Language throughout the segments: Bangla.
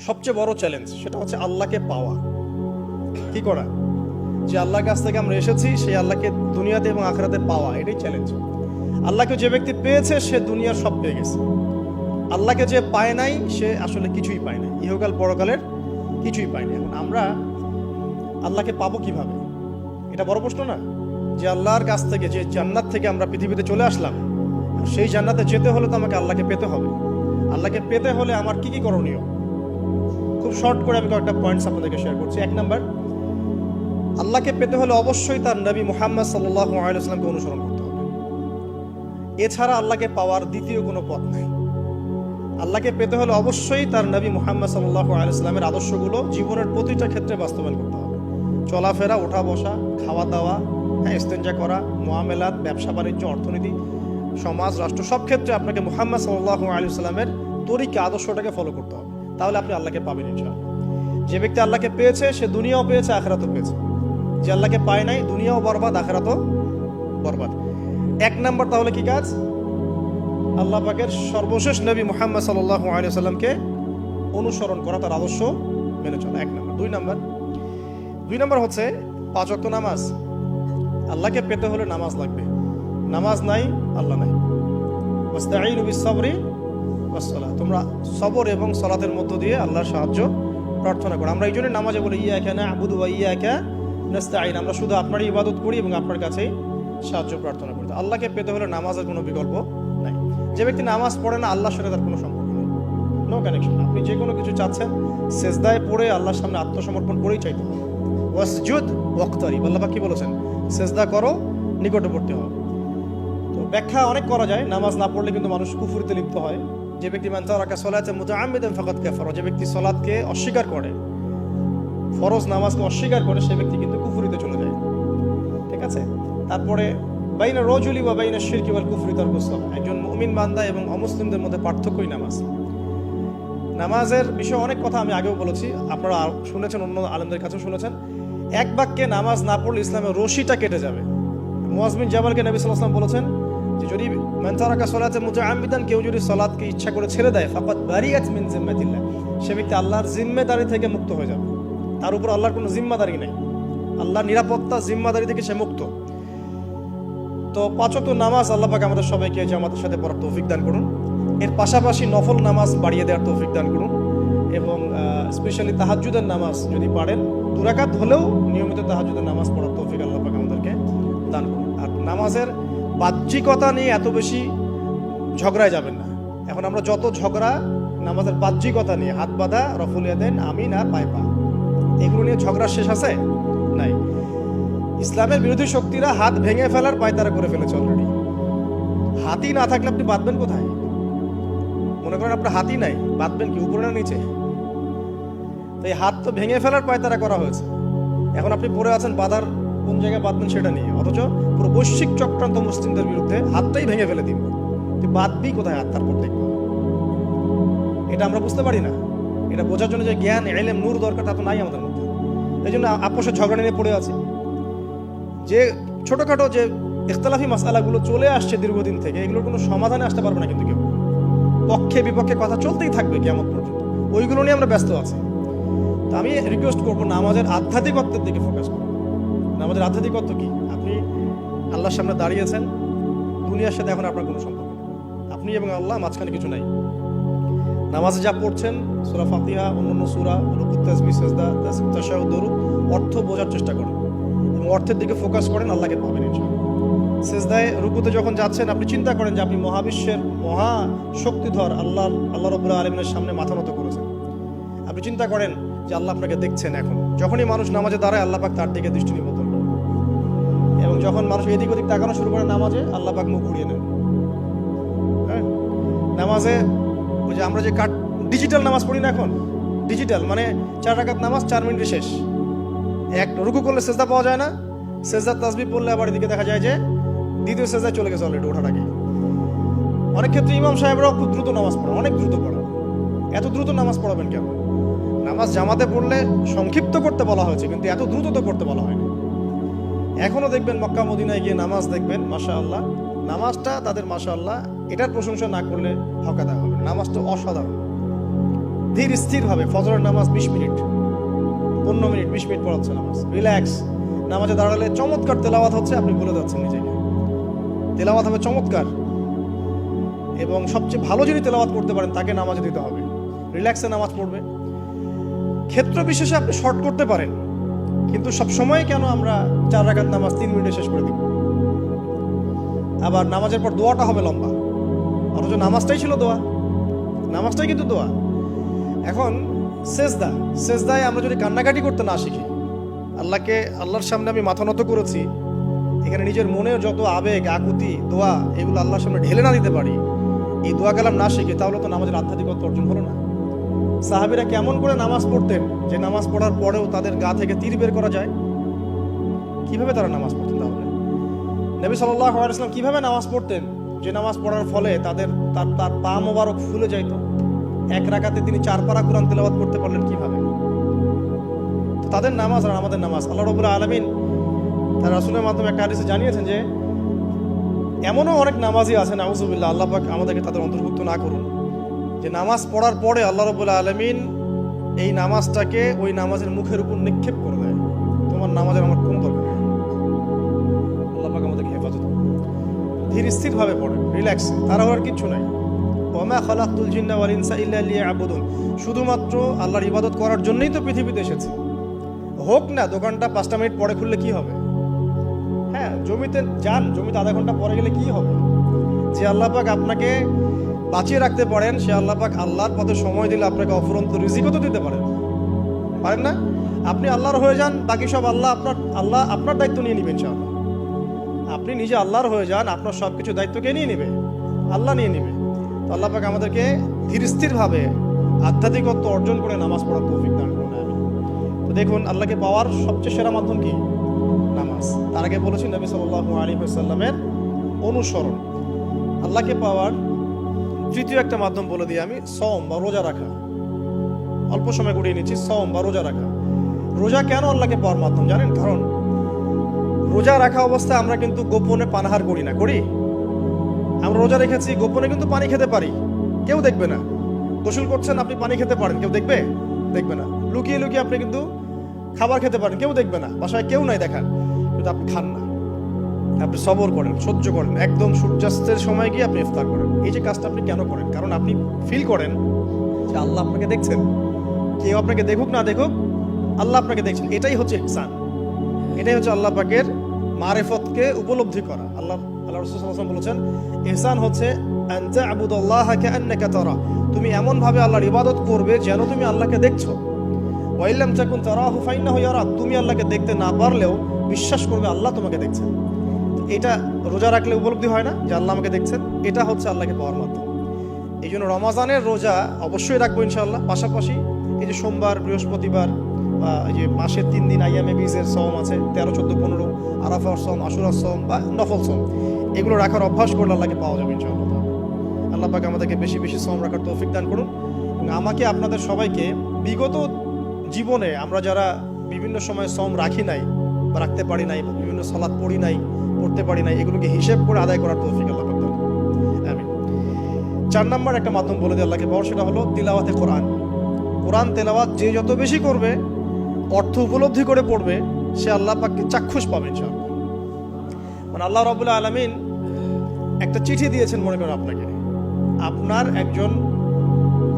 সবচেয়ে বড় চ্যালেঞ্জ সেটা হচ্ছে আল্লাহকে পাওয়া। কি করা? যে আল্লাহর কাছ থেকে আমরা এসেছি সেই আল্লাহকে দুনিয়াতে এবং আখিরাতে পাওয়া, এটাই চ্যালেঞ্জ। আল্লাহকে যে ব্যক্তি পেয়েছে সে দুনিয়ার সব পেয়ে গেছে। আল্লাহকে যে পায় নাই সে আসলে কিছুই পায় না, ইহকাল পরকালের কিছুই পায় না। এখন আমরা আল্লাহকে পাবো কিভাবে? এটা বড় প্রশ্ন না? যে আল্লাহর কাছ থেকে, যে জান্নাত থেকে আমরা পৃথিবীতে চলে আসলাম, সেই জান্নাতে যেতে হলে তো আমাকে আল্লাহকে পেতে হবে। আল্লাহকে পেতে হলে আমার কি কি করণীয়? খুব শর্ট করে আমি কয়েকটা পয়েন্টস আপনাদেরকে শেয়ার করছি। 1 নাম্বার, আল্লাহকে পেতে হলে অবশ্যই তার নবী মুহাম্মদ সাল্লাল্লাহু আলাইহি ওয়াসাল্লামকে অনুসরণ করতে হবে। এছাড়া আল্লাহকে পাওয়ার দ্বিতীয় কোনো পথ নাই। আল্লাহকে পেতে হলে অবশ্যই তার নবী মুহাম্মদ সাল্লাল্লাহু আলাইহি ওয়াসাল্লামের আদর্শগুলো জীবনের প্রতিটা ক্ষেত্রে বাস্তবায়ন করতে হবে। চলাফেরা, ওঠা বসা, খাওয়া দাওয়া, ইস্তেঞ্জা করা, মুআমালাত, ব্যবসা বাণিজ্য, অর্থনীতি, সমাজ, রাষ্ট্র, সব ক্ষেত্রে আপনাকে মুহাম্মদ সাল্লাল্লাহু আলাইহি ওয়াসাল্লামের তরিকা, আদর্শটাকে ফলো করতে হবে। তাহলে আপনি আল্লাহকে পাবেন ইনশাআল্লাহ। যে ব্যক্তি আল্লাহকে পেয়েছে সে দুনিয়াও পেয়েছে, আখিরাতও পেয়েছে। যে আল্লাহকে পায় নাই, দুনিয়াও বরবাদ, আখিরাতও বরবাদ। 1 নাম্বার তাহলে কি কাজ? আল্লাহ পাকের সর্বশেষ নবী মুহাম্মদ সাল্লাল্লাহু আলাইহি ওয়াসাল্লামকে অনুসরণ করা, তার আদর্শ মেনে চলা, 1 নাম্বার। 2 নাম্বার হচ্ছে 5 ওয়াক্ত নামাজ। আল্লাহকে পেতে হলে নামাজ লাগবে। নামাজ নাই, আল্লাহ নাই। ওয়াস্তাঈনু বিস-সাবরি ওয়াস-সালাহ, তোমরা সবর এবং সালাতের মধ্য দিয়ে আল্লাহর সাহায্য প্রার্থনা করো। আমরা এই জন্য নামাজে বলি ইয়াকা না'বুদু ওয়া ইয়াকা নাস্তাঈন, আমরা শুধু আপনারই ইবাদত করি এবং আপনার কাছেই সাহায্য প্রার্থনা করি। আল্লাহকে পেতে হলে নামাজের কোনো বিকল্প নাই। যে ব্যক্তি নামাজ পড়ে না, আল্লাহর সাথে তার কোনো সম্পর্ক নেই, নো কানেকশন। আপনি যে কোনো কিছু চাচ্ছেন, সেজদায় পড়ে আল্লাহর সামনে আত্মসমর্পণ করেই চাইতে হবে। ওয়াসজুদ ওয়াক্তারিব, আল্লাহ পাক কি বলেছেন? সেজদা করো, নিকটবর্তী হও। তো ব্যাখ্যা অনেক করা যায়। নামাজ না পড়লে কিন্তু মানুষ কুফরিতে লিপ্ত হয়। যে ব্যক্তি মান তারাকা সালাতান মুতাআম্মিদান ফাকাদ কাফারা, যে ব্যক্তি সালাতকে অস্বীকার করে, ফরজ নামাজকে অস্বীকার করে, সে ব্যক্তি কিন্তু কুফরিতে চলে যায়। ঠিক আছে? তারপরে বাইনা রাজুলি ওয়া বাইনা শিরকি ওয়াল কুফরি তারকুস সালাহ, একজন মুমিন বান্দা এবং অমুসলিমদের মধ্যে পার্থক্যই নামাজ। নামাজের বিষয়ে অনেক কথা আমি আগেও বলেছি, আপনারা শুনেছেন, অন্য আলেমদের কাছেও শুনেছেন। এক বাক্যে নামাজ না পড়লে ইসলামের রশিটা কেটে যাবে। মুআয বিন জাবালকে নবী সাল্লাল্লাহু আলাইহি ওয়াসাল্লাম বলেছেন যে যদি মান তারাকা সালাতান মুতাআম্মিদান, কেউ যদি সালাতকে ইচ্ছা করে ছেড়ে দেয়, ফাকাদ বারিয়াত মিন জিম্মাতিল্লাহ, সে ব্যক্তি আল্লাহর জিম্মেদারি থেকে মুক্ত হয়ে যাবে। তার উপর আল্লাহর কোনো জিম্মাদারি নেই, আল্লাহর নিরাপত্তা, জিম্মাদারি থেকে সে মুক্ত। তো 5 ওয়াক্ত নামাজ আল্লাহ পাক আমাদের সবাইকে জামাতের সাথে পড়ার তৌফিক দান করুন। এর পাশাপাশি নফল নামাজ বাড়িয়ে দেওয়ার তৌফিক দান করুন, এবং স্পেশালি তাহাজ্জুদের নামাজ যদি পারেন 2 রাকাত হলেও নিয়মিত তাহাজ্জুদের নামাজ পড়ার তৌফিক আল্লাহ পাক আমাদেরকে দান করুন। আর নামাজের বাহ্যিকতা নিয়ে এত বেশি ঝগড়ায় যাবেন না। এখন আমরা যত ঝগড়া নামাজের বাহ্যিকতা নিয়ে, হাত বাঁধা, রফুল ইয়াদাইন, আমিন আর পায়ে পা, এগুলো নিয়ে ঝগড়া শেষ আছে? নাই। ইসলামের বিরোধী শক্তিরা হাত ভেঙে ফেলার পায়তারা করে ফেলেছে অলরেডি। হাতই না থাকলে আপনি বাঁধবেন কোথায়? মনে করেন আপনার হাতই নাই, বাঁধবেন কি উপরে না নিচে? তো এই হাত তো ভেঙে ফেলার পায়তারা করা হয়েছে। এখন আপনি পড়ে আছেন বাঁধার কোন জায়গায় বাঁধবেন সেটা নিয়ে, অথচ পুরো বৈশ্বিক চক্রান্ত মুসলিমদের বিরুদ্ধে হাতটাই ভেঙে ফেলে দিন। তুই বাঁধবি কোথায় হাত? তারপর দেখব। এটা আমরা বুঝতে পারি না। এটা বোঝার জন্য যে জ্ঞান, ইলম, নূর দরকার, তা তো নাই আমাদের মধ্যে। এই জন্য আপোষের ঝগড়া নিয়ে পড়ে আছে। যে ছোটখাটো যে ইখতিলাফি মাসআলাগুলো চলে আসছে দীর্ঘদিন থেকে, এগুলোর কোনো সমাধানে আসতে পারবে না কিন্তু কেউ। পক্ষে বিপক্ষে কথা চলতেই থাকবে কিয়ামত পর্যন্ত, ওইগুলো নিয়ে আমরা ব্যস্ত আছি। তো আমি রিকোয়েস্ট করবো নামাজের আধ্যাত্মিকত্বের দিকে ফোকাস করুন। নামাজের আধ্যাত্মিকত্ব কি? আপনি আল্লাহর সামনে দাঁড়িয়েছেন, দুনিয়ার সাথে এখন আপনার কোনো সম্পর্ক নেই, আপনি এবং আল্লাহ, মাঝখানে কিছু নাই। নামাজে যা পড়ছেন, সূরা ফাতিহা, অন্যান্য সূরা, রুকু, তাসবিহ, সিজদা, তাশাহুদ, দরুদ, অর্থ বোঝার চেষ্টা করুন এবং অর্থের দিকে ফোকাস করেন, আল্লাহকে পাবেন ইনশাআল্লাহ। সিজদায়, রুকুতে যখন যাচ্ছেন, আপনি চিন্তা করেন যে আপনি মহাবিশ্বের মহা শক্তিধর আল্লাহ রাব্বুল আলামিনের সামনে মাথা নত করেছেন। আপনি চিন্তা করেন যে আল্লাহ আপনাকে দেখছেন। এখন যখনই মানুষ নামাজে দাঁড়ায়, আল্লাহ পাক তার দিকে দৃষ্টি নিবদ্ধ করেন, এবং যখন মানুষ এদিক ওদিক তাকানো শুরু করে নামাজে, আল্লাহ পাক মুখ ঘুরিয়ে নেন। হ্যাঁ, নামাজে ওই যে আমরা যে ডিজিটাল নামাজ পড়ি না, এখন ডিজিটাল মানে 4 রাকাত নামাজ 4 মিনিটে শেষ। এক রুকু করলে সেজদা পাওয়া যায় না, সেজদার তাসবিহ পড়লে আবার এদিকে দেখা যায় যে দ্বিতীয় সেজদায় চলে গেছে অলরেডি ওঠার আগে। অনেক ক্ষেত্রে ইমাম সাহেবরাও খুব দ্রুত নামাজ পড়েন, অনেক দ্রুত পড়েন। এত দ্রুত নামাজ পড়াবেন কেন? নামাজ জামাতে পড়লে সংক্ষিপ্ত করতে বলা হয়েছে, কিন্তু এত দ্রুত তো করতে বলা হয়নি। এখনো দেখবেন মক্কা মদিনায় গিয়ে নামাজ দেখবেন, মাশাআল্লাহ, নামাজটা তাদের মাশাআল্লাহ, এটার প্রশংসা না করলে হকাদা হবে। নামাজটা অসাধারণ, ধীর স্থিরভাবে ফজরের নামাজ 20 মিনিট, 15 মিনিট, 20 মিনিট পড়াচ্ছে নামাজ, রিল্যাক্স। নামাজে দাঁড়ালে চমৎকার তেলাওয়াত হচ্ছে, আপনি ভুলে যাচ্ছেন নিজেকে। তেলাওয়াত হবে চমৎকার, এবং সবচেয়ে ভালো যিনি তেলাওয়াত করতে পারেন তাকে নামাজে দিতে হবে। রিল্যাক্সে নামাজ পড়বে। ক্ষেত্র বিশেষে আপনি শর্ট করতে পারেন, কিন্তু সব সময় কেন আমরা 4 রাকাত নামাজ 3 মিনিটে শেষ করে দিব? আবার নামাজের পর দোয়াটা হবে লম্বা, অথচ নামাজটাই ছিল দোয়া, নামাজটাই কিন্তু দোয়া। এখন সেজদায় আমরা যদি কান্নাকাটি করতে না শিখি, আল্লাহর সামনে আমি মাথা নত করেছি, এখানে নিজের মনের যত আবেগ, আকুতি, দোয়া, এগুলো আল্লাহর সামনে ঢেলে না দিতে পারি, এই দোয়া কালাম না শিখি, তাহলে তো নামাজের আধ্যাত্মিকতা অর্জন হলো না। সাহাবীরা কেমন করে নামাজ পড়তেন যে নামাজ পড়ার পরেও তাদের গা থেকে তীর বের করা যায়? কিভাবে তারা নামাজ পড়তেন? তাহলে নবী সাল্লাল্লাহু আলাইহি ওয়াসাল্লাম কিভাবে নামাজ পড়তেন যে নামাজ পড়ার ফলে তার পা মোবারক ফুলে যাইত? এক রাকাতে তিনি 4 পারা কোরআন তেলাওয়াত করতে পারলেন কিভাবে? তো তাদের নামাজ আর আমাদের নামাজ, আল্লাহ রাব্বুল আলামিন তার রাসূলের মাধ্যমে একটা হাদিসে জানিয়েছেন যে এমনও অনেক নামাজি আছে, নাউযুবিল্লাহ, আল্লাহ পাক আমাদেরকে তাদের অন্তর্ভুক্ত না করুন, যে নামাজ পড়ার পরে আল্লাহ রাব্বুল আলামিন এই নামাজটাকে ওই নামাজের মুখের উপর নিক্ষেপ করে দেয়। তোমার নামাজের আমার কোনো দরকার নেই। আল্লাহ পাক আমাদেরকে হেফাজত করুন। ধীর স্থিরভাবে পড়েন, রিল্যাক্স, তাড়াহুড়ার কিচ্ছু নাই। ওয়ামা খালাকতুল জিন্না ওয়াল ইনসা ইল্লা লিয়াবুদুন, শুধুমাত্র আল্লাহর ইবাদত করার জন্যই তো পৃথিবীতে এসেছি। হোক না দোকানটা 5টা মিনিট পরে খুললে কি হবে? হ্যাঁ, জমিতে যান, জমিতে আধা ঘন্টা পরে গেলে কি হবে? যে আল্লাহ পাক আপনাকে বাঁচিয়ে রাখতে পারেন, সে আল্লাহ পাক আল্লাহর পথে সময় দিলে আপনাকে অফুরন্ত রিজিকও তো দিতে পারেন না? আপনি আল্লাহর হয়ে যান, বাকি সব আল্লাহ আপনার দায়িত্ব নিয়ে নেবেন। ইনশাআল্লাহ আপনি নিজে আল্লাহর হয়ে যান, আপনার সব কিছু দায়িত্ব কে নিয়ে নেবে? আল্লাহ নিয়ে নেবে। তো আল্লাহ পাক আমাদেরকে ধীর স্থিরভাবে আধ্যাত্মিকত্ব অর্জন করে নামাজ পড়ার তৌফিক দান করুন। তো দেখুন, আল্লাহকে পাওয়ার সবচেয়ে সেরা মাধ্যম কি? নামাজ। তার আগে বলেছি নবী সাল্লাল্লাহু আলাইহি ওয়াসাল্লামের অনুসরণ। আল্লাহকে পাওয়ার তৃতীয় একটা মাধ্যম বলে দিই আমি, সওম বা রোজা রাখা। অল্প সময় গুড়িয়ে নিচ্ছি, সওম বা রোজা রাখা। রোজা কেন আল্লাহকে পাওয়ার মাধ্যম জানেন? কারণ রোজা রাখা অবস্থায় আমরা কিন্তু গোপনে পানাহার করি না, করি? আমরা রোজা রেখেছি, গোপনে কিন্তু পানি খেতে পারি, কেউ দেখবে না। গোসল করছেন, আপনি পানি খেতে পারেন, কেউ দেখবে না। লুকিয়ে লুকিয়ে আপনি কিন্তু খাবার খেতে পারেন, কেউ দেখবে না, বাসায় কেউ নাই দেখার, কিন্তু আপনি খান না। আপনি সবর করেন, সহ্য করেন, একদম সূর্যাস্তের সময় গিয়ে আপনি ইফতার করেন। এই যে কাজটা আপনি কেন করেন? কারণ আপনি ফিল করেন যে আল্লাহ আপনাকে দেখছেন। কেউ আপনাকে দেখুক না দেখুক, আল্লাহ আপনাকে দেখছেন। এটাই হচ্ছে ইহসান, এটাই হচ্ছে আল্লাহ পাকের মারিফতকে উপলব্ধি করা। আল্লাহ রাসূল সাল্লাল্লাহু আলাইহি ওয়াসাল্লাম বলেছেন, ইহসান হচ্ছে আন তা'বুদাল্লাহা কাআন্নাকা তারা, তুমি এমন ভাবে আল্লাহর ইবাদত করবে যেন তুমি আল্লাহকে দেখছো। ওয়া ইল্লাম তাকুন তারাহু ফাইন্নাহু ইয়ারাক, তুমি আল্লাহকে দেখতে না পারলেও বিশ্বাস করবে আল্লাহ তোমাকে দেখছেন। এটা রোজা রাখলে উপলব্ধি হয় না যে আল্লাহ আমাকে দেখছেন? এটা হচ্ছে আল্লাহকে পাওয়ার মাধ্যম। এই জন্য রমাজানের রোজা অবশ্যই রাখবো ইনশাআল্লাহ। পাশাপাশি এই যে সোমবার, বৃহস্পতিবার, এই যে মাসের 3 দিন আইয়ামে বীজের সওম আছে, 13, 14, 15, আরাফার সওম, আশুরার সওম বা নফল সওম, এগুলো রাখার অভ্যাস করলে আল্লাহকে পাওয়া যাবে ইনশাআল্লাহ। আল্লাহ পাক আমাদেরকে বেশি বেশি সওম রাখার তৌফিক দান করুন। এবং আমাকে, আপনাদের সবাইকে বিগত জীবনে আমরা যারা বিভিন্ন সময় সওম রাখি নাই বা রাখতে পারি নাই, বিভিন্ন সালাত পড়ি নাই, পড়তে পারি নাই, এগুলোকে হিসেব করে আদায় করার তৌফিক আল্লাহ পাক দান করুন। আমিন। 4 নম্বর একটা মাধ্যম বলে দিই আল্লাহকে পাওয়ার, সেটা হলো তিলাওয়াতে কোরআন। কোরআন তেলাওয়াত যে যত বেশি করবে, অর্থ উপলব্ধি করে পড়বে, সে আল্লাহ পাককে চাক্ষুষ পাবে ইনশাআল্লাহ। মানে আল্লাহ রাব্বুল আলামিন একটা চিঠি দিয়েছেন, মনে করেন আপনাকে, আপনার একজন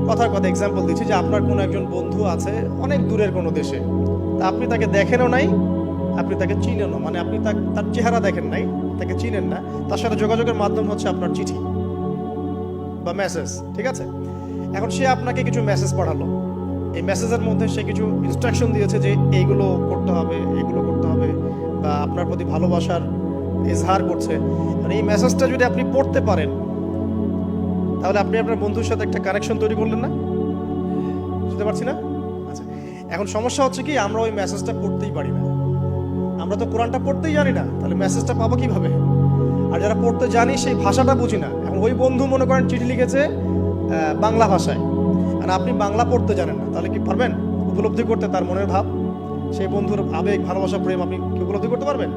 কথার কথা এক্সাম্পল দিচ্ছি, যে আপনার কোনো একজন বন্ধু আছে অনেক দূরের কোনো দেশে, তা আপনি তাকে দেখেনও নাই, আপনি তাকে চিনেনও, মানে আপনি তার চেহারা দেখেন নাই, তাকে চিনেন না, তার সাথে যোগাযোগের মাধ্যম হচ্ছে আপনার চিঠি বা মেসেজ, ঠিক আছে? এখন সে আপনাকে কিছু মেসেজ পাঠালো, এই মেসেজের মধ্যে সে কিছু ইনস্ট্রাকশন দিয়েছে যে এইগুলো করতে হবে, এগুলো করতে হবে, বা আপনার প্রতি ভালোবাসার ইজহার করছে। মানে এই মেসেজটা যদি আপনি পড়তে পারেন, তাহলে আপনি আপনার বন্ধুর সাথে একটা কানেকশন তৈরি করলেন না? বুঝতে পারছি না? আচ্ছা, এখন সমস্যা হচ্ছে কি, আমরা ওই মেসেজটা পড়তেই পারি না। আমরা তো কোরআনটা পড়তেই জানি না, তাহলে মেসেজটা পাবো কিভাবে? আর যারা পড়তে জানি সেই ভাষাটা বুঝি না। এখন ওই বন্ধু মনে করেন চিঠি লিখেছে বাংলা ভাষায়, আর আপনি বাংলা পড়তে জানেন না, তাহলে কি পারবেন উপলব্ধি করতে তার মনের ভাব, সেই বন্ধুর আবেগ, ভালোবাসা, প্রেম আপনি কি উপলব্ধি করতে পারবেন?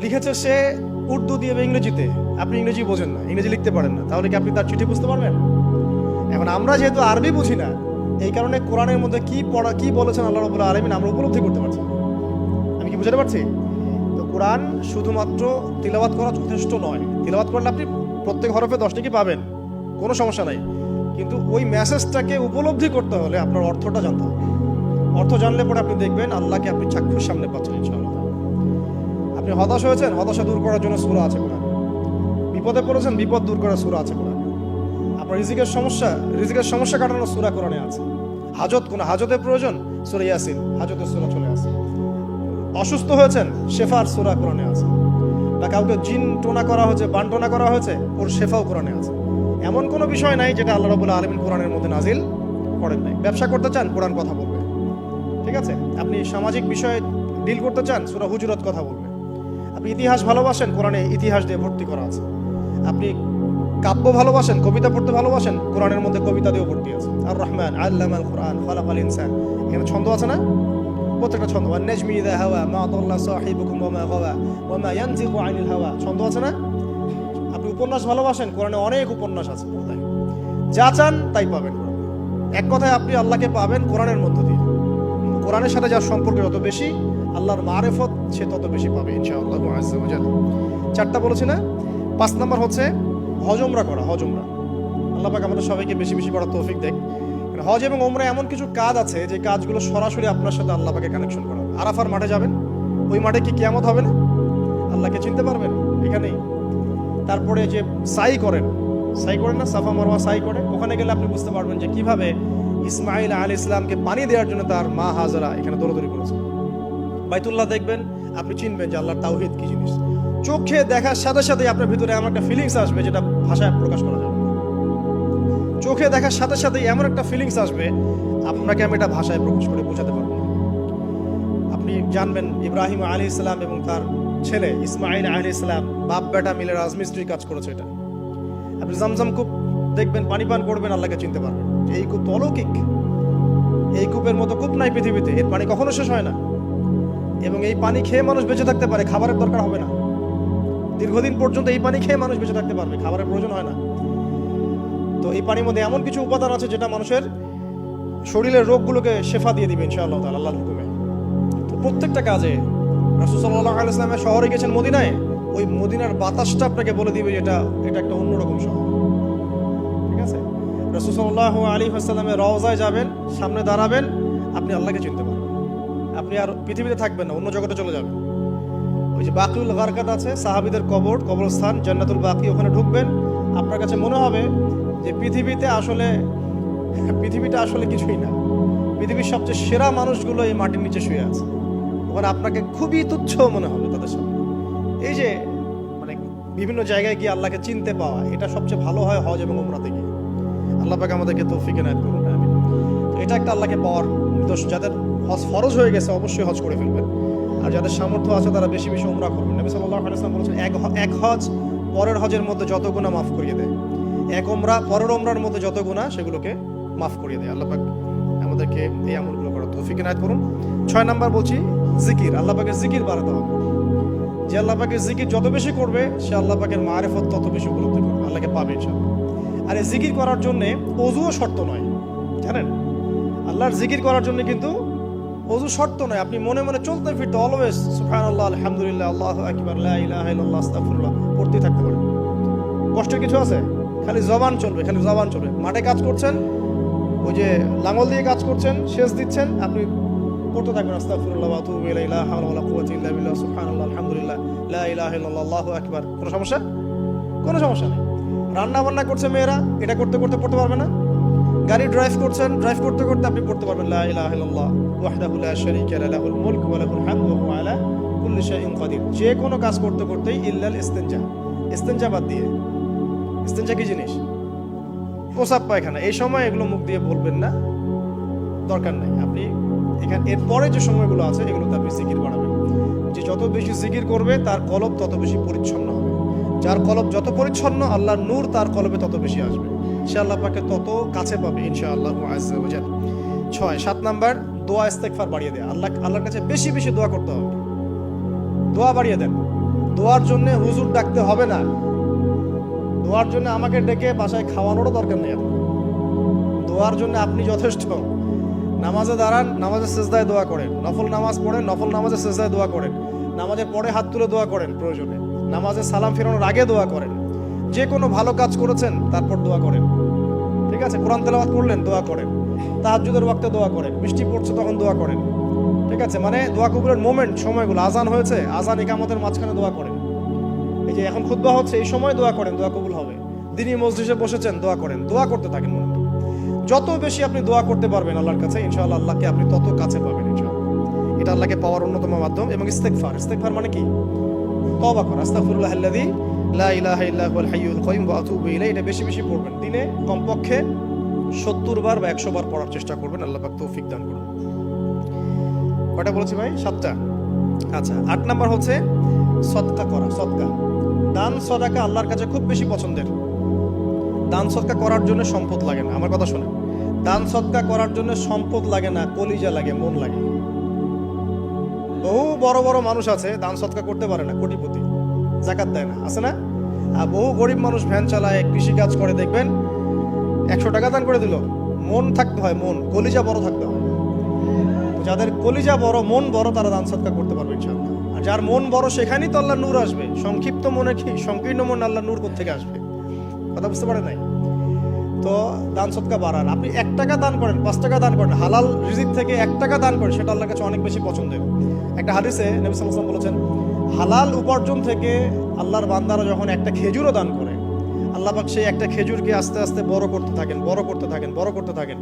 লিখেছে সে উর্দু দিয়ে বা ইংরেজিতে, আপনি ইংরেজি বোঝেন না, ইংরেজি লিখতে পারেন না, তাহলে কি আপনি তার চিঠি বুঝতে পারবেন? এখন আমরা যেহেতু আরবি বুঝি না, এই কারণে কোরআনের মধ্যে কি বলেছেন আল্লাহ রাব্বুল আলামিন আমরা উপলব্ধি করতে পারছি। আমি কি বুঝাতে পারছি? তো কোরআন শুধুমাত্র তিলাওয়াত করা যথেষ্ট নয়। তিলাওয়াত করলে আপনি প্রত্যেক হরফে 10 টাকা পাবেন, কোনো সমস্যা নাই, কিন্তু ওই মেসেজটাকে উপলব্ধি করতে হলে আপনার অর্থটা জানতে হবে। অর্থ জানলে পরে আপনি দেখবেন আল্লাহকে আপনি চাক্ষুষ সামনে পাচ্ছেন ইনশাআল্লাহ। আপনি হতাশ হয়েছেন, হতাশা দূর করার জন্য সূরা আছে কোরআন। বিপদে পড়েছেন, বিপদ দূর করার সূরা আছে কোরআন। আপনার রিজিকের সমস্যা কাটানোর সূরা কোরআনে আছে। হাজতের প্রয়োজন, সূরা ইয়াসিন, হাজতের সূরা চলে আসে। অসুস্থ হয়েছেন, শেফার সূরা কোরআনে আছে। বা কাউকে জিন টোনা করা হয়েছে, বানটোনা করা হয়েছে, ওর শেফাও কোরআনে আছে। এমন কোনো বিষয় নাই যেটা আল্লাহ রাব্বুল আলামিন কোরআনের মধ্যে নাজিল করেন নাই। ব্যবসা করতে চান, কোরআন কথা বলবে, ঠিক আছে? আপনি সামাজিক বিষয়ে ডিল করতে চান, সূরা হুজুরাত কথা বলবে। আপনি ইতিহাস ভালোবাসেন, কোরআনে ইতিহাস দিয়ে ভর্তি করা আছে। আপনি কাব্য ভালোবাসেন, কবিতা পড়তে ভালোবাসেন, কোরআনের মধ্যে কবিতা দিয়েও ভর্তি আছে। আর রহমান আল্লামাল কোরআন খালাকাল ইনসান, এখানে ছন্দ আছে না? প্রত্যেকটা ছন্দ, ওয়ান নাজমি ইযা হাওয়া মা দাল্লা সাহিবুকুম ওয়া মা গাওয়া ওয়া মা ইয়ানতিকু আনিল হাওয়া, ছন্দ আছে না? আপনি উপন্যাস ভালোবাসেন, কোরআনে অনেক উপন্যাস আছে। যা চান তাই পাবেন। এক কথায় আপনি আল্লাহকে পাবেন কোরআনের মধ্য দিয়ে। কোরআনের সাথে যার সম্পর্ক যত বেশি, আল্লাহর মারিফত সে তত বেশি পাবে ইনশাআল্লাহ আযজা ওয়া জাল। 4টা বলেছি না? 5 নাম্বার হচ্ছে হজ উমরা করা। হজ উমরা আল্লাহ পাক আমাদের সবাইকে বেশি বেশি করার তৌফিক দেয়। হজ এবং উমরা এমন কিছু কাজ আছে যে কাজগুলো সরাসরি আপনার সাথে আল্লাহ পাকে কানেকশন করা। আরাফার মাঠে যাবেন, ওই মাঠে কি কিয়ামত হবে না? আল্লাহকে চিনতে পারবেন এখানেই। তারপরে যে সাই করেন না, সাফা মারওয়া সাই করে, ওখানে গেলে আপনি বুঝতে পারবেন যে কিভাবে ইসমাইল আলাইহিস সালামকে পানি দেওয়ার জন্য তার মা হাজরা এখানে দৌড়াদৌড়ি করেছে। বাইতুল্লাহ দেখবেন, আপনি চিনবেন যে আল্লাহর তাওহীদ কি জিনিস। চোখে দেখার সাথে সাথে আপনার ভিতরে এমন একটা ফিলিংস আসবে যেটা ভাষায় প্রকাশ করা যাবে না। চোখে দেখার সাথে সাথে এমন একটা ফিলিংস আসবে, আপনাকে আমি এটা ভাষায় প্রকাশ করে বোঝাতে পারবো না। আপনি জানবেন ইব্রাহিম আলাইহিস সালাম এবং তার ছেলে ইসমাইল আলাইহিস সালাম বাপ বেটা মিলে রাজমিস্ত্রি কাজ করেছে। এটা আপনি জামজাম কূপ দেখবেন, পানি পান করবেন, আল্লাহকে চিনতে পারবেন যে এই কূপ তো অলৌকিক। এই কূপের মতো কূপ নাই পৃথিবীতে, এর পানি কখনো শেষ হয় না, এবং এই পানি খেয়ে মানুষ বেঁচে থাকতে পারে, খাবারের দরকার হবে না। দীর্ঘদিন পর্যন্ত এই পানি খেয়ে মানুষ বেঁচে থাকতে পারবে, খাবারের প্রয়োজন হয় না। তো এই পানির মধ্যে এমন কিছু উপাদান আছে যেটা মানুষের শরীরের রোগগুলোকে শেফা দিয়ে দিবে ইনশাআল্লাহ তাআলা আল্লাহর হুকুমে। তো প্রত্যেকটা কাজে রাসূল সাল্লাল্লাহু আলাইহি ওয়াসাল্লাম শহরে গেছেন মদিনায়, ওই মদিনার বাতাসটা আপনাকে বলে দিবে এটা একটা অন্যরকম শহর, ঠিক আছে? রাসূল সাল্লাল্লাহু আলাইহি ওয়াসাল্লামের রওজায় যাবেন, সামনে দাঁড়াবেন, আপনি আল্লাহকে চিনতে পারবেন। আপনি আর পৃথিবীতে থাকবেন না, অন্য জগতে চলে যাবেন। ওই যে বাকিউল গারকাত আছে, সাহাবীদের কবরস্থান জান্নাতুল বাকি, ওখানে ঢুকবেন, আপনার কাছে মনে হবে যে পৃথিবীটা আসলে কিছুই না। পৃথিবীর সবচেয়ে সেরা মানুষগুলো এই মাটির নিচে শুয়ে আছে। ওখানে আপনাকে খুবই তুচ্ছ মনে হবে তাদের সামনে। এই যে মানে বিভিন্ন জায়গায় গিয়ে আল্লাহকে চিনতে পাওয়া, এটা সবচেয়ে ভালো হয় হজ এবং উমরাতে গিয়ে। আল্লাহ পাক আমাদেরকে তৌফিক এনায়েত করুন, আমিন। এটা একটা আল্লাহকে পাওয়ার নিদর্শন। যাদের হজ ফরজ হয়ে গেছে অবশ্যই হজ করে ফেলবেন, আর যাদের সামর্থ্য আছে তারা বেশি বেশি উমরা করবেন। নবী সাল্লাল্লাহু আলাইহি ওয়াসাল্লাম বলেছেন, এক হজ পরের হজের মধ্যে যত গুনাহ মাফ করিয়ে দেয়, এক উমরা পরের উমরার মধ্যে যত গুনাহ সেগুলোকে মাফ করিয়ে দেয়। আল্লাহ পাক আমাদেরকে এই আমলগুলো করার তৌফিক এনায়েত করুন। 6 নাম্বার বলছি জিকির। আল্লাহ পাকের জিকির বাড়াতে হবে। যে আল্লাহ পাকের জিকির যত বেশি করবে, সে আল্লাহ পাকের মারিফত তত বেশি উপলব্ধি করবে, আল্লাহকে পাবে ইনশাআল্লাহ। আর এই জিকির করার জন্য ওযুও শর্ত নয়, জানেন? আল্লাহর জিকির করার জন্য কিন্তু ওযু শর্ত নয়। আপনি মনে মনে চলতে ফিরতে অলওয়েজ সুবহানাল্লাহ, আলহামদুলিল্লাহ, আল্লাহু আকবার, লা ইলাহা ইল্লাল্লাহ, আস্তাগফিরুল্লাহ পড়তে থাকতে পারেন। কষ্টের কিছু আছে? খালি জবান চলবে। মাঠে কাজ করছেন, ওই যে লাঙল দিয়ে কাজ করছেন, সেচ দিচ্ছেন, আপনি পড়তে থাকবেন আস্তাগফিরুল্লাহ ওয়া আতুবু ইলাইহি, লা হাওলা ওয়ালা কুওয়াতা ইল্লা বিল্লাহ, সুবহানাল্লাহ, আলহামদুলিল্লাহ, লা ইলাহা ইল্লাল্লাহ, আল্লাহু আকবার। কোনো সমস্যা নেই। রান্না বান্না করছে মেয়েরা, এটা করতে করতে পড়তে পারবে না? গাড়ি ড্রাইভ করতে করতে আপনি পড়তে পারবেন লা ইলাহা ইল্লাল্লাহ ওয়াহদাহু লা শারীকা লাহু, লাহুল মুলকু ওয়া লাহুল হামদু ওয়া হুয়া আলা কুল্লি শাইইন কাদির। যে কোনো কাজ করতে করতেই ইল্লাল ইস্তিনজা বাদ দিয়ে। ইস্তিনজা কি জিনিস? প্রসাব পায়খানা। এই সময় এগুলো মুখ দিয়ে বলবেন না, দরকার নাই। আপনি এখানে এরপরে যে সময়গুলো আছে এগুলোতে আপনি জিকির বাড়াবেন। যে যত বেশি জিকির করবে তার কলব তত বেশি পরিচ্ছন্ন হবে। যার কলব যত পরিচ্ছন্ন, আল্লাহর নূর তার কলবে তত বেশি আসবে, সে আল্লাহ পাকে তত কাছে পাবে ইনশাআল্লাহ আযজা ওয়া জাল। 7 নাম্বার দোয়া ইস্তেগফার বাড়িয়ে দেয়। আল্লাহর কাছে বেশি বেশি দোয়া করতে হবে। দোয়া বাড়িয়ে দেন। দোয়ার জন্য হুজুর ডাকতে হবে না, দোয়ার জন্য আমাকে ডেকে বাসায় খাওয়ানোরও দরকার নেই। দোয়ার জন্য আপনি যথেষ্ট। নামাজে দাঁড়ান, নামাজের সেজদায় দোয়া করেন, নফল নামাজ পড়েন, নফল নামাজের সেজদায় দোয়া করেন, নামাজের পরে হাত তুলে দোয়া করেন, প্রয়োজনে নামাজে সালাম ফেরানোর আগে দোয়া করেন, যে কোনো ভালো কাজ করেছেন তারপর দোয়া করেন, ঠিক আছে? কোরআন তেলাওয়াত করলেন, দোয়া করেন, তাহাজ্জুদের ওয়াক্তে দোয়া করেন, বৃষ্টি পড়ছে তখন দোয়া করেন, ঠিক আছে? মানে দোয়া কবুলের মোমেন্ট, সময়গুলো, আজান হয়েছে, আজান ইকামতের মাঝখানে দোয়া করেন, এই যে এখন খুতবা হচ্ছে এই সময় দোয়া করেন, দোয়া কবুল হবে। দিনী মসজিদে বসেছেন, দোয়া করেন, দোয়া করতে থাকেন। মনে যত বেশি আপনি দোয়া করতে পারবেন আল্লাহর কাছে, ইনশাআল্লাহ আল্লাহকে আপনি তত কাছে পাবেন ইনশাআল্লাহ। এটা আল্লাহকে পাওয়ার অন্যতম মাধ্যম। এবং ইস্তেগফার, ইস্তেগফার মানে কি? তওবা করা। আস্তাগফিরুল্লাহাল্লাযী লা ইলাহা ইল্লা হুয়াল হাইয়ুল কাইয়ুম ওয়া আতুবু ইলাইহি। এটা বেশি বেশি পড়বেন, দিনে কমপক্ষে 70 বার বা 100 বার পড়ার চেষ্টা করবেন। আল্লাহ পাক তৌফিক দান করুন। কয়টা বলেছি ভাই? 7টা। আচ্ছা, 8 নাম্বার হচ্ছে সদকা করা। সদকা, দান সদাকা আল্লাহর কাছে খুব বেশি পছন্দের। দান সদকা করার জন্য সম্পদ লাগে না, আমার কথা শোনেন। দান সদকা করার জন্য সম্পদ লাগে না, কলিজা লাগে, মন লাগে। বহু বড় বড় মানুষ আছে দান সদকা করতে পারে না, কোটিপতি, যাকাত দেয় না, আছে না? আর বহু গরিব মানুষ ভ্যান চালায়, কৃষি কাজ করে, দেখবেন 100 টাকা দান করে দিল। মন থাকতে হয়, মন, কলিজা বড় থাকতে হয়। যাদের কলিজা বড়, মন বড়, তারা দান সদকা করতে পারবে ইনশাআল্লাহ। আর যার মন বড়, সেখানেই তো আল্লাহ নূর আসবে। সংক্ষিপ্ত মনে কি, সংকীর্ণ মন আল্লাহ নূর কোথা থেকে আসবে? কথা বুঝতে পারেন নাই? তো দান সদকা বাড়ান। আপনি 1 টাকা দান করেন, 5 টাকা দান করেন, হালাল রিজিক থেকে 1 টাকা দান করেন, সেটা আল্লাহর কাছে অনেক বেশি পছন্দের। একটা হাদিসে নবী সাল্লাল্লাহু আলাইহি ওয়াসাল্লাম বলেছেন, হালাল উপার্জন থেকে আল্লাহর বান্দারা যখন একটা খেজুরও দান করে, আল্লাহ পাক সেই একটা খেজুরকে আস্তে আস্তে বড় করতে থাকেন, বড় করতে থাকেন, বড় করতে থাকেন।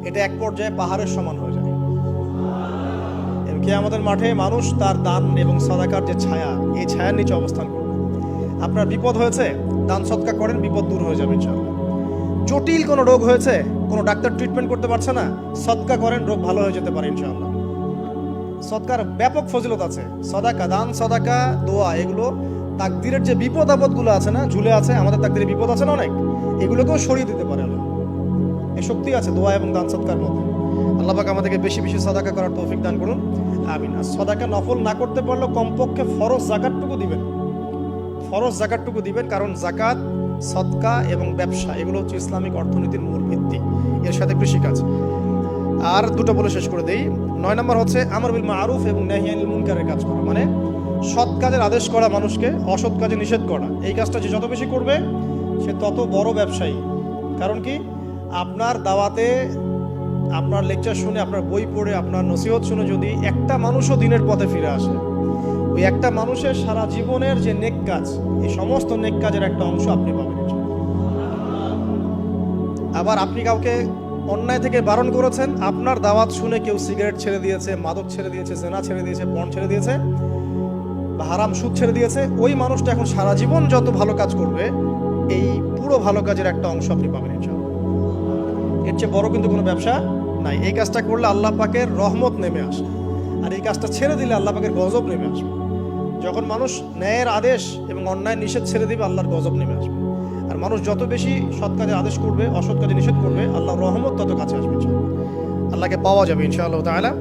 এটা এক পর্যায়ে পাহাড়ের সমান হয়ে যায়। কিয়ামতের মাঠে মানুষ তার দান এবং সাদাকার যে ছায়া, এই ছায়ার নিচে অবস্থান করবে। আপনার বিপদ হয়েছে, দান সদকা করেন, বিপদ দূর হয়ে যাবে ইনশাআল্লাহ। জটিল কোনো রোগ হয়েছে, কোনো ডাক্তার ট্রিটমেন্ট করতে পারছে না, সদকা করেন, রোগ ভালো হয়ে যেতে পারে ইনশাআল্লাহ। সদকার ব্যাপক ফজিলত আছে। সদাকা, দান সদাকা, দোয়া, এগুলো তাকদিরের যে বিপদ আপদগুলো আছে না, ঝুলে আছে, আমাদের তাকদিরে বিপদ আছে না অনেক, এগুলোকেও সরিয়ে দিতে পারে আল্লাহ। এই শক্তি আছে দোয়া এবং দান সদকার মধ্যে। আল্লাহ পাক আমাদেরকে বেশি বেশি সাদাকা করার তৌফিক দান করুন, আমিন। আর সাদাকা নফল না করতে পারলেও কমপক্ষে ফরজ যাকাতটুকু দিবেন, ফরজ যাকাতটুকু দিবেন। কারণ যাকাত, সদকা এবং ব্যবসা, এগুলো হচ্ছে ইসলামিক অর্থনীতির মূল ভিত্তি, এর সাথে কৃষিকাজ। আর দুটো বলে শেষ করে দেই। 9 নম্বর হচ্ছে আমর বিল মারুফ এবং নাহি আনিল মুনকারের কাজ করা, মানে সৎ কাজের আদেশ করা, মানুষকে অসৎ কাজে নিষেধ করা। এই কাজটা যে যত বেশি করবে সে তত বড় ব্যবসায়ী। কারণ কি, আপনার দাওয়াতে, আপনার লেকচার শুনে, আপনার বই পড়ে, আপনার নসিহত শুনে যদি একটা মানুষও দিনের পথে ফিরে আসে, ওই একটা মানুষের সারা জীবনের যে নেক কাজ, এই সমস্ত নেক কাজের একটা অংশ আপনি পাবেন। আবার আপনি কাউকে অন্যায় থেকে বারণ করেছেন, আপনার দাওয়াত শুনে কেউ সিগারেট ছেড়ে দিয়েছে, মাদক ছেড়ে দিয়েছে, জেনা ছেড়ে দিয়েছে, পণ ছেড়ে দিয়েছে, বা হারাম সুদ ছেড়ে দিয়েছে, ওই মানুষটা এখন সারা জীবন যত ভালো কাজ করবে, এই পুরো ভালো কাজের একটা অংশ আপনি পাবেন ইনশাআল্লাহ। এর চেয়ে বড় কিন্তু কোনো ব্যবসা নাই। এই কাজটা করলে আল্লাহ পাকের রহমত নেমে আসে, আর এই কাজটা ছেড়ে দিলে আল্লাহ পাকের গজব নেমে আসবে। যখন মানুষ ন্যায়ের আদেশ এবং অন্যায় নিষেধ ছেড়ে দিবে, আল্লাহর গজব নেমে আসবে। আর মানুষ যত বেশি সৎ কাজে আদেশ করবে, অসৎ কাজে নিষেধ করবে, আল্লাহর রহমত তত কাছে আসবে ইনশাআল্লাহ। আল্লাহকে পাওয়া যাবে ইনশাআল্লাহ তাআলা।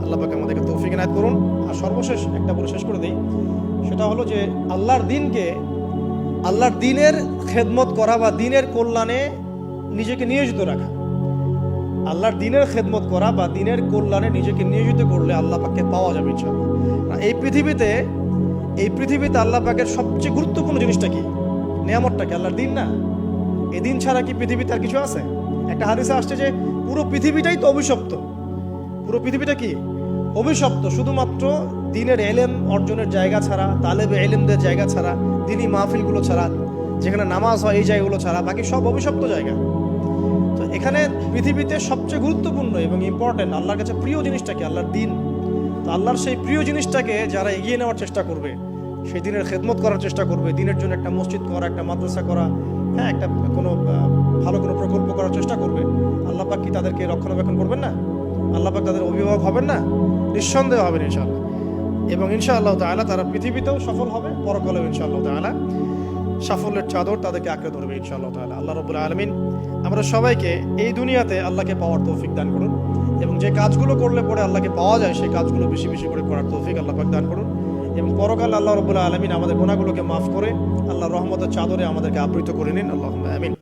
আল্লাহ পাক আমাদেরকে তৌফিক ইনায়াত করুন। আর সর্বশেষ একটা বলে শেষ করে দিই, সেটা হলো যে আল্লাহর দিনকে, আল্লাহর দিনের খেদমত করা বা দিনের কল্যাণে নিজেকে নিয়োজিত রাখা। আল্লাহর দিনের খেদমত করা বা দিনের কল্যাণে নিজেকে নিয়োজিত করলে আল্লাহ পাককে পাওয়া যাবে ইনশাআল্লাহ। এই পৃথিবীতে আল্লাহ পাকের সবচেয়ে গুরুত্বপূর্ণ জিনিসটা কি? নিয়ামতটা কি? আল্লাহর দিন না? এই দিন ছাড়া কি পৃথিবীতে আর কিছু আছে? একটা হাদিসে আসছে যে পুরো পৃথিবীটাই তো অভিশপ্ত। পুরো পৃথিবীটা কি? অভিশপ্ত। শুধুমাত্র দিনের এলেম অর্জনের জায়গা ছাড়া, তালেবে এলেমদের জায়গা ছাড়া, দিনী মাহফিলগুলো ছাড়া, যেখানে নামাজ হয়, এই জায়গাগুলো ছাড়া বাকি সব অভিশপ্ত জায়গা। তো এখানে পৃথিবীতে সবচেয়ে গুরুত্বপূর্ণ এবং ইম্পর্টেন্ট, আল্লাহর কাছে প্রিয় জিনিসটা কি? আল্লাহর দিন। তো আল্লাহর সেই প্রিয় জিনিসটাকে যারা এগিয়ে নেওয়ার চেষ্টা করবে, সেই দিনের খেদমত করার চেষ্টা করবে, দিনের জন্য একটা মসজিদ করা, একটা মাদ্রাসা করা, হ্যাঁ, একটা কোনো ভালো কোনো প্রকল্প করার চেষ্টা করবে, আল্লাহ পাক কি তাদেরকে রক্ষণাবেক্ষণ করবেন না? আল্লাহ পাক তাদের অভিভাবক হবেন না? নিঃসন্দেহ হবেন ইনশাআল্লাহ। এবং ইনশাআল্লাহ তাআলা তারা পৃথিবীতেও সফল হবে, পরকালেও ইনশাআল্লাহ তাআলা সাফল্যের চাদর তাদেরকে আঁকড়ে ধরবে ইনশাআল্লাহ তাআলা। আল্লাহ রাব্বুল আলামিন আমরা সবাইকে এই দুনিয়াতে আল্লাহকে পাওয়ার তৌফিক দান করুন, এবং যে কাজগুলো করলে পরে আল্লাহকে পাওয়া যায় সেই কাজগুলো বেশি বেশি করে করার তৌফিক আল্লাহ পাক দান করুন। এবং পরকালে আল্লাহ রাব্বুল আলামিন আমাদের গুনাহগুলোকে মাফ করে আল্লাহর রহমতের চাদরে আমাদেরকে আবৃত করে নিন। আল্লাহুম্মা আমিন।